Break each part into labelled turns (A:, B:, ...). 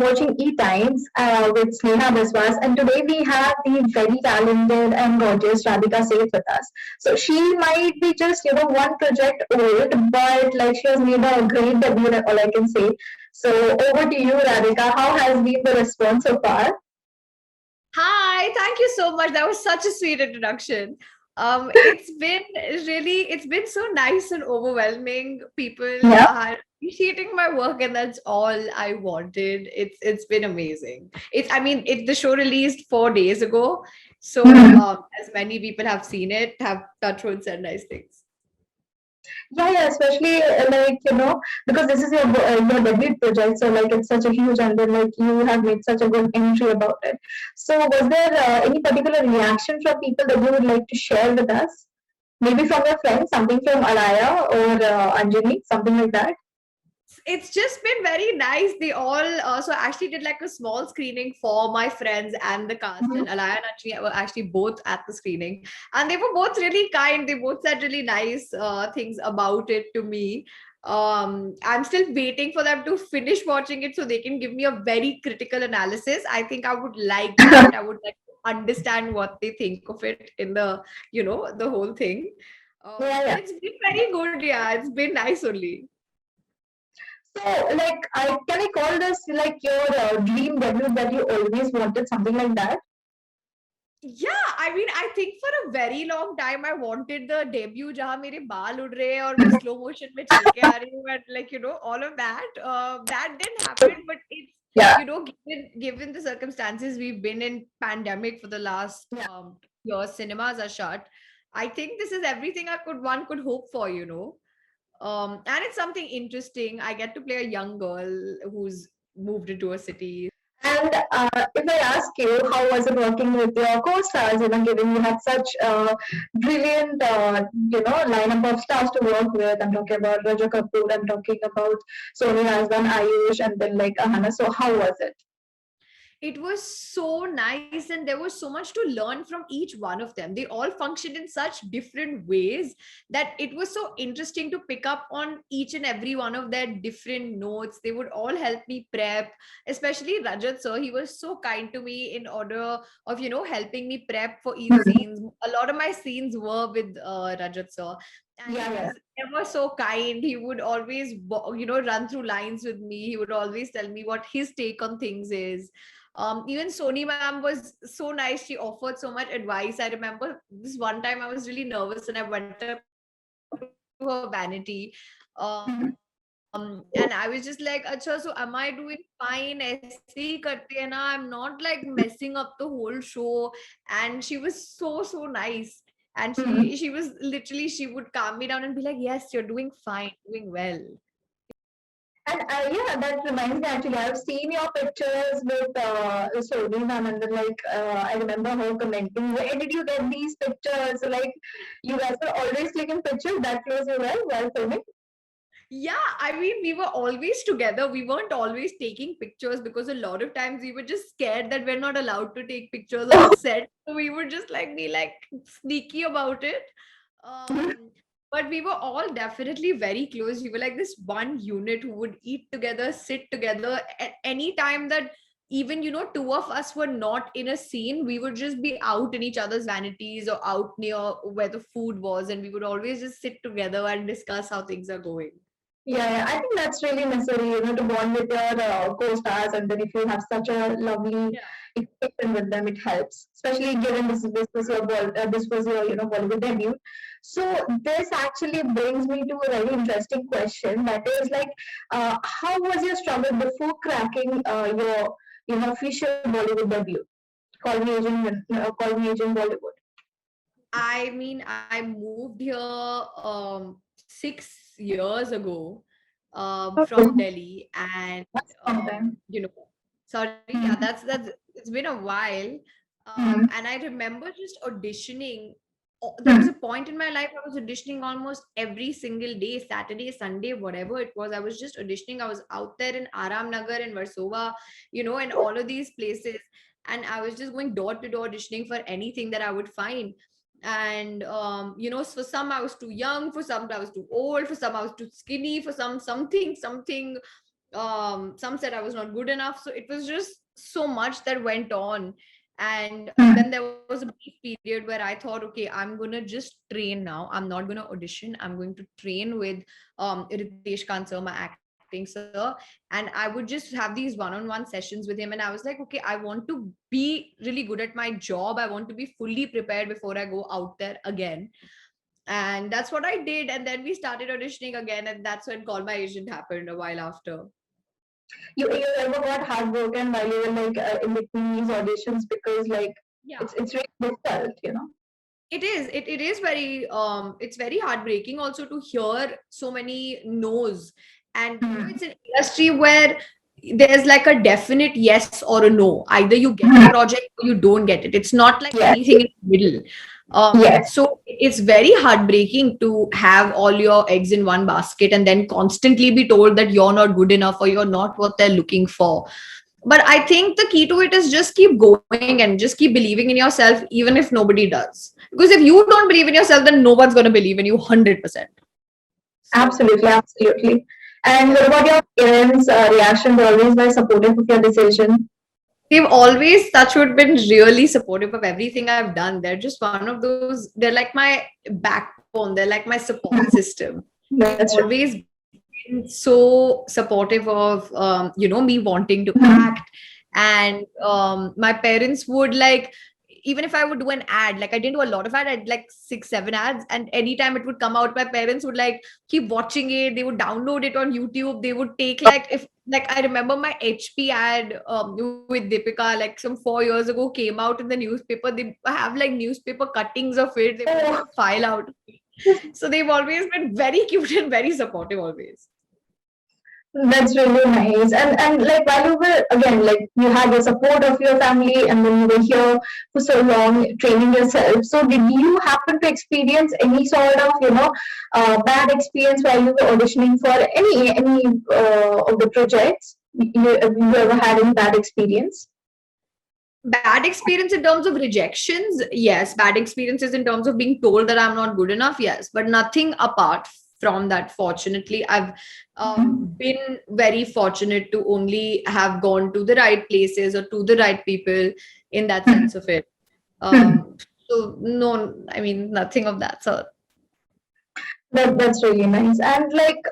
A: watching E-Times with Sneha Biswas, and today we have the very talented and gorgeous Radhika Seth with us. So she might be just one project old, but like she has made a great debut. All I can say. So over to you, Radhika. How has been the response so far?
B: Hi, thank you so much. That was such a sweet introduction. It's been so nice and overwhelming. People
A: Yeah.
B: are appreciating my work, and that's all I wanted. It's been amazing. The show released 4 days ago, so
A: Mhm.
B: as many people have seen it, have touched wood, said nice things.
A: Yeah, yeah, especially like because this is your debut project, so like it's such a huge, and then like you have made such a good entry about it. So, was there any particular reaction from people that you would like to share with us? Maybe from your friends, something from Alaya or Anjali, something like that.
B: It's just been very nice. They all so I actually did like a small screening for my friends and the cast,
A: Mhm.
B: and Alaya and Anjali were actually both at the screening, and they were both really kind. They both said really nice things about it to me. I'm still waiting for them to finish watching it so they can give me a very critical analysis. I think I would like that. I would like to understand what they think of it in the whole thing.
A: Yeah, yeah.
B: It's been very good. Yeah, it's been nice only.
A: So, like, can I call this like your dream debut that you always wanted, something like that?
B: Yeah, I think for a very long time I wanted the debut जहाँ मेरे बाल उड़ रहे हैं और मैं slow motion में चल के आ रही हूँ, and like all of that that didn't happen, but it's
A: Yeah.
B: given the circumstances we've been in pandemic for the last
A: Yeah.
B: year, cinemas are shut. I think this is everything one could hope for. And it's something interesting. I get to play a young girl who's moved into a city.
A: And if I ask you, how was it working with your co-stars? Given you had such a brilliant, lineup of stars to work with. I'm talking about Raja Kapoor. I'm talking about Soni Razdan, Ayush, and then like Ahana. So how was it?
B: It was so nice, and there was so much to learn from each one of them. They all functioned in such different ways that it was so interesting to pick up on each and every one of their different notes. They would all help me prep, especially Rajat sir. He was so kind to me in order of helping me prep for each
A: Mhm.
B: scenes. A lot of my scenes were with Rajat sir, and he
A: Yeah, yeah.
B: was ever so kind. He would always run through lines with me. He would always tell me what his take on things is. Even Sony ma'am was so nice. She offered so much advice. I remember this one time I was really nervous and I went up to her vanity. And I was just like, Acha, so am I doing fine? ऐसे ही करते हैं ना. I'm not like messing up the whole show. And she was so nice. And she was literally, she would calm me down and be like, yes, you're doing fine, doing well.
A: And yeah, that reminds me actually, I've seen your pictures with Sony ma'am, and then like I remember her commenting, where did you get these pictures? Like, you guys were always taking pictures that close you well while filming?
B: Yeah, we were always together. We weren't always taking pictures because a lot of times we were just scared that we're not allowed to take pictures on set. So we would just like be like sneaky about it. Um, but we were all definitely very close. We were like this one unit who would eat together, sit together at any time that even two of us were not in a scene. We would just be out in each other's vanities or out near where the food was, and we would always just sit together and discuss how things are going.
A: Yeah, yeah, I think that's really necessary, to bond with your co-stars, and then if you have such a lovely equation with them, it helps. Especially given this was your this was your Bollywood debut. So this actually brings me to a very interesting question. That is like, how was your struggle before cracking your official Bollywood debut? Call me Agent Bollywood.
B: I mean, I moved here 6 years ago from
A: Okay.
B: Delhi, and
A: That's a long time.
B: sorry, yeah,
A: Mhm.
B: that's it's been a while.
A: Mhm.
B: And I remember just auditioning. There was
A: Mhm.
B: a point in my life I was auditioning almost every single day, Saturday, Sunday, whatever it was. I was just auditioning. I was out there in Aram Nagar in Versova, and all of these places. And I was just going door to door auditioning for anything that I would find. And for some I was too young, for some I was too old, for some I was too skinny, for some something. Some said I was not good enough. So it was just so much that went on. And
A: Hmm.
B: then there was a brief period where I thought, okay, I'm gonna just train now. I'm not gonna audition. I'm going to train with Ritesh Kansar, my acting sir, and I would just have these one-on-one sessions with him. And I was like, okay, I want to be really good at my job. I want to be fully prepared before I go out there again. And that's what I did. And then we started auditioning again, and that's when Call My Agent happened a while after.
A: You ever got heartbroken while you were like in between these auditions because like
B: Yeah,
A: it's really difficult, you know?
B: it is very it's very heartbreaking also to hear so many no's. And
A: Hmm.
B: it's an industry where there's like a definite yes or a no. Either you get the
A: Hmm.
B: project or you don't get it. It's not like
A: Yes,
B: anything in the middle.
A: yes,
B: So it's very heartbreaking to have all your eggs in one basket and then constantly be told that you're not good enough or you're not what they're looking for. But I think the key to it is just keep going and just keep believing in yourself, even if nobody does. Because if you don't believe in yourself, then no one's going to believe in you 100%. So,
A: absolutely, absolutely. And
B: yeah.
A: what about your parents' reaction? They're always very supportive of your decision.
B: They've always, touchwood, been really supportive of everything I've done. They're just one of those, they're like my backbone, they're like my support system. They've
A: That's
B: always been so supportive of me wanting to
A: right.
B: act. And my parents would like, even if I would do an ad, like I didn't do a lot of ad, I did like 6 7 ads, and anytime it would come out, my parents would like keep watching it. They would download it on YouTube. They would take, like, if like I remember my HP ad with Deepika like some 4 years ago came out in the newspaper. They have like newspaper cuttings of it. They put
A: Oh,
B: the file out. So they've always been very cute and very supportive always.
A: that's really nice. And like while you were again like you had the support of your family and then you were here for so long training yourself. So did you happen to experience any sort of bad experience while you were auditioning for any of the projects? You ever had any bad experience?
B: Bad experience in terms of rejections, yes. Bad experiences in terms of being told that I'm not good enough, yes. But nothing apart from that. Fortunately, I've been very fortunate to only have gone to the right places or to the right people in that sense of it. Um, so no, I mean nothing of that sort.
A: That's really nice. And like,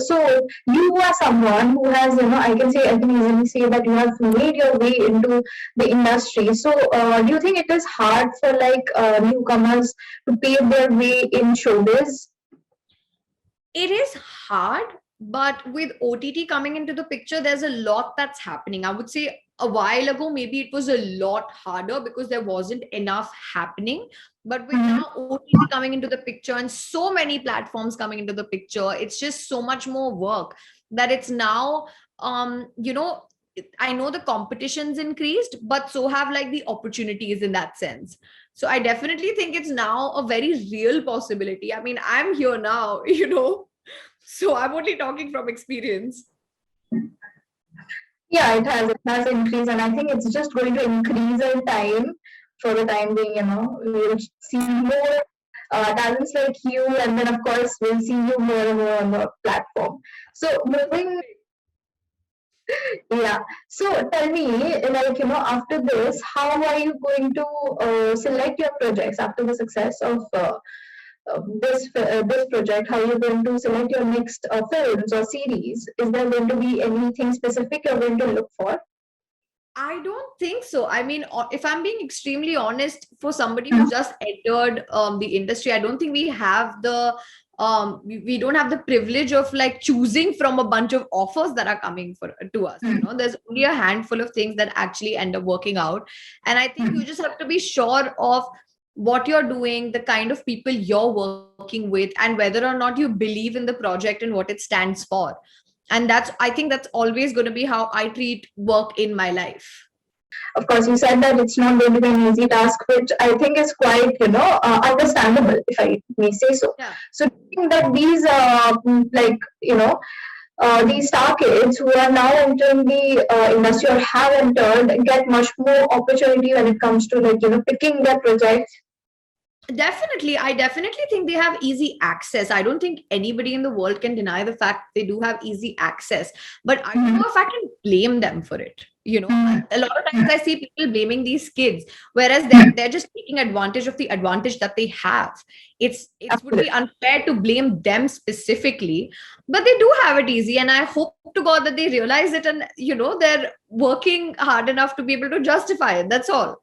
A: so you are someone who has, I can easily say that you have made your way into the industry. So, do you think it is hard for like newcomers to pave their way in showbiz?
B: It is hard, but with OTT coming into the picture, there's a lot that's happening. I would say a while ago, maybe it was a lot harder because there wasn't enough happening. But with
A: Mhm.
B: now OTT coming into the picture and so many platforms coming into the picture, it's just so much more work that it's now, I know the competition's increased, but so have like the opportunities in that sense. So I definitely think it's now a very real possibility. I mean, I'm here now, so I'm only talking from experience.
A: Yeah, it has increased, and I think it's just going to increase in time. For the time being, we'll see more talents like you, and then of course we'll see you more and more on the platform. So
B: That's
A: moving.
B: great.
A: Yeah. So tell me, like, after this, how are you going to select your projects after the success of this project? How are you going to select your next films or series? Is there going to be anything specific you're going to look for?
B: I don't think so. I mean, if I'm being extremely honest, for somebody who's just entered the industry, I don't think we have we don't have the privilege of like choosing from a bunch of offers that are coming for to us. There's only a handful of things that actually end up working out, and I think you just have to be sure of what you're doing, the kind of people you're working with, and whether or not you believe in the project and what it stands for. And I think that's always going to be how I treat work in my life.
A: Of course, you said that it's not going to be an easy task, which I think is quite, understandable, if I may say so.
B: Yeah.
A: So, do you think that these, like, these star kids who are now entering the industry or have entered get much more opportunity when it comes to like picking their projects.
B: Definitely. I definitely think they have easy access. I don't think anybody in the world can deny the fact they do have easy access. But I don't
A: Mhm.
B: know if I can blame them for it.
A: Mhm.
B: A lot of times I see people blaming these kids, whereas they're just taking advantage of the advantage that they have. It would be
A: Absolutely.
B: unfair to blame them specifically, but they do have it easy. And I hope to God that they realize it, and they're working hard enough to be able to justify it. That's all.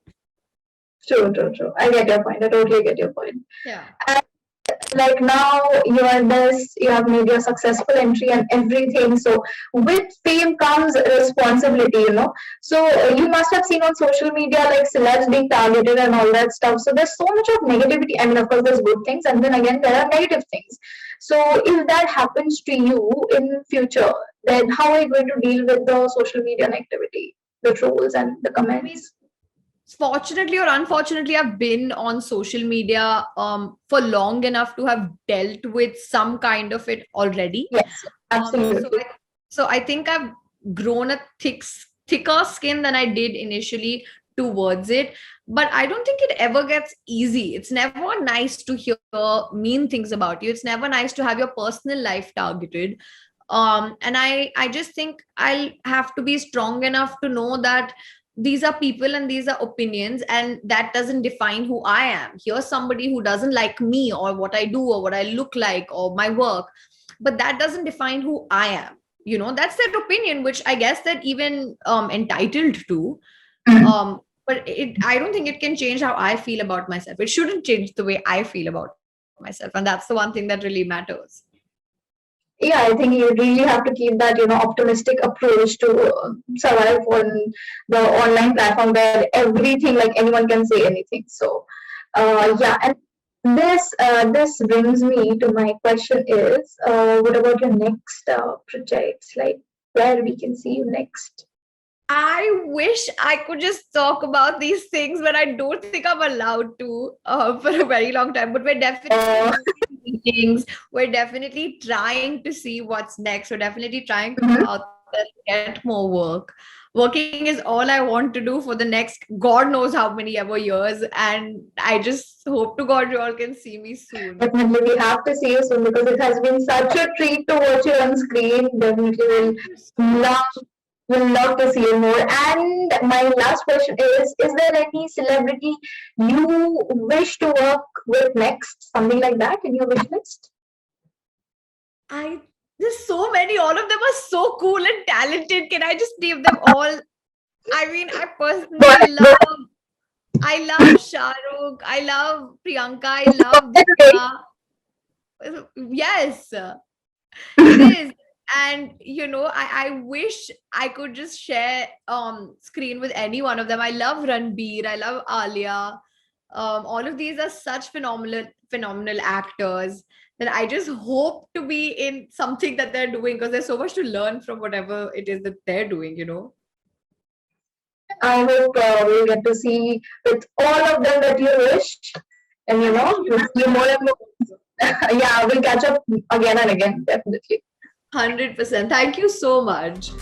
A: True, true, true. I get your point. I totally get your point.
B: Yeah.
A: And like now you are this, you have made your successful entry and everything. So with fame comes responsibility. So you must have seen on social media like celebs being targeted and all that stuff. So there's so much of negativity. I mean, of course, there's good things, and then again there are negative things. So if that happens to you in future, then how are you going to deal with the social media negativity, the trolls and the
B: I mean,
A: comments?
B: fortunately or unfortunately, I've been on social media for long enough to have dealt with some kind of it already.
A: Yes,
B: um so
A: absolutely.
B: i so I think I've grown a thicker skin than I did initially towards it. But I don't think it ever gets easy. It's never nice to hear mean things about you. It's never nice to have your personal life targeted. And I just think I'll have to be strong enough to know that these are people and these are opinions, and that doesn't define who I am. Here's somebody who doesn't like me or what I do or what I look like or my work, but that doesn't define who I am. That's their opinion, which I guess they're even entitled to.
A: Mhm.
B: But I don't think it can change how I feel about myself. It shouldn't change the way I feel about myself, and that's the one thing that really matters.
A: Yeah, I think you really have to keep that, optimistic approach to survive on the online platform where everything, like anyone can say anything. So,
B: Yeah.
A: yeah, and this brings me to my question is, what about your next projects? Like where we can see you next?
B: I wish I could just talk about these things, but I don't think I'm allowed to for a very long time. But we're definitely
A: Uh,
B: doing meetings. We're definitely trying to see what's next. We're definitely trying to go
A: mhm.
B: out there to get more work. Working is all I want to do for the next God knows how many ever years. And I just hope to God you all can see me soon.
A: Definitely, we have to see you soon because it has been such a treat to watch you on screen. Definitely,
B: Thank you so
A: love
B: much.
A: will love to see you more. And my last question is there any celebrity you wish to work with next? Something like that in your wish list?
B: I There's so many. All of them are so cool and talented. Can I just name them all? I mean,
A: But
B: I love Shah Rukh, I love Priyanka, I love
A: that's great.
B: Deepika. Yes, it is. And I wish I could just share screen with any one of them. I love Ranbir, I love Alia. All of these are such phenomenal actors that I just hope to be in something that they're doing, because there's so much to learn from whatever it is that they're doing.
A: I hope we'll get to see with all of them that you wish. And
B: Thank you
A: we'll see you
B: so
A: more
B: much.
A: and more. Yeah, we'll catch up again and again, definitely.
B: 100%. Thank you so much.